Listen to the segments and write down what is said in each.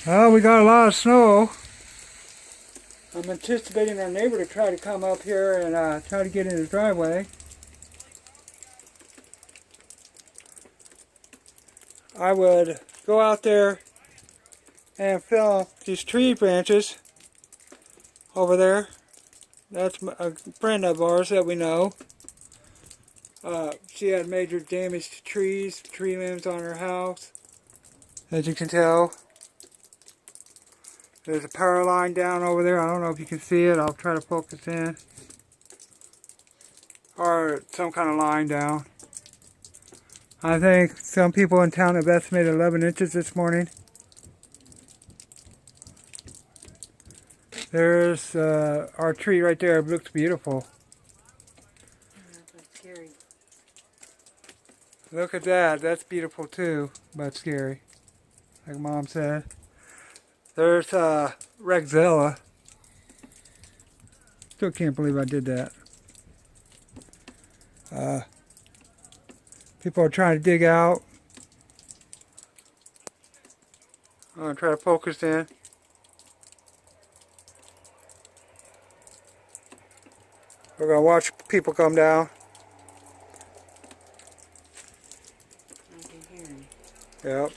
Well, we got a lot of snow. I'm anticipating our neighbor to try to come up here and try to get in his driveway. I would go out there and film these tree branches over there. That's a friend of ours that we know. She had major damage to trees, tree limbs on her house. As you can tell, there's a power line down over there. I don't know if you can see it. I'll try to focus in. Or some kind of line down. I think some people in town have estimated 11 inches this morning. There's our tree right there. It looks beautiful. That's scary. Look at that. That's beautiful too, but scary. Like Mom said. There's Rexella. Still can't believe I did that. People are trying to dig out. I'm going to try to focus in. We're going to watch people come down. I can hear him. Yep.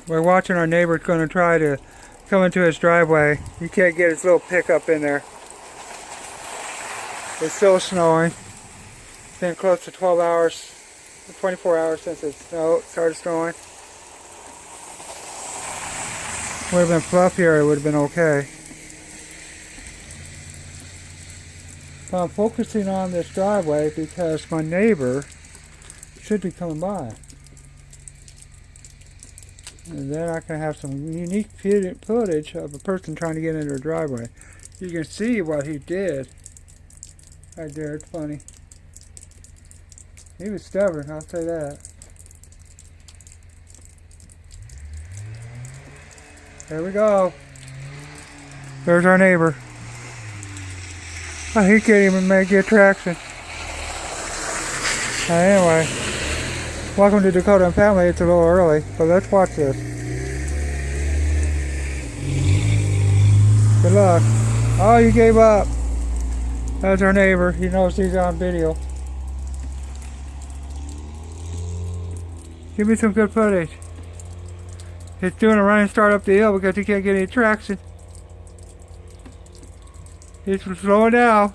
We're watching our neighbor going to try to come into his driveway. He can't get his little pickup in there. It's still snowing. It's been close to 12 hours, 24 hours since it started snowing. Would have been fluffier, it would have been okay. So I'm focusing on this driveway because my neighbor should be coming by. And then I can have some unique footage of a person trying to get into their driveway. You can see what he did. Right there, it's funny. He was stubborn, I'll say that. There we go. There's our neighbor. Oh, he can't even get traction. Anyway, welcome to Dakota and Family. It's a little early, but let's watch this. Good luck. Oh, you gave up. That's our neighbor. He knows he's on video. Give me some good footage. He's doing a running start up the hill because he can't get any traction. He's slowing down.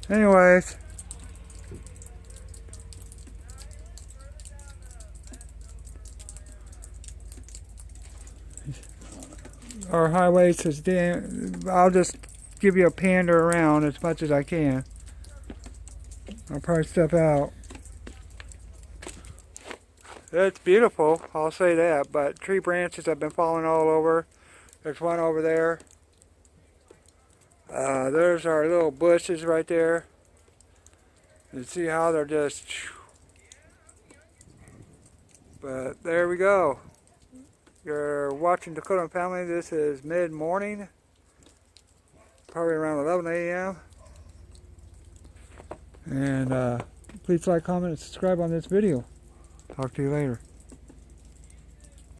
Anyways. Our highway says, damn, I'll just give you a pander around as much as I can. I'll probably step out. It's beautiful, I'll say that, but tree branches have been falling all over. There's one over there. There's our little bushes right there. You see how they're just... But there we go. You're watching Dakota and Family. This is mid-morning. Probably around 11 a.m. And please like, comment, and subscribe on this video. Talk to you later.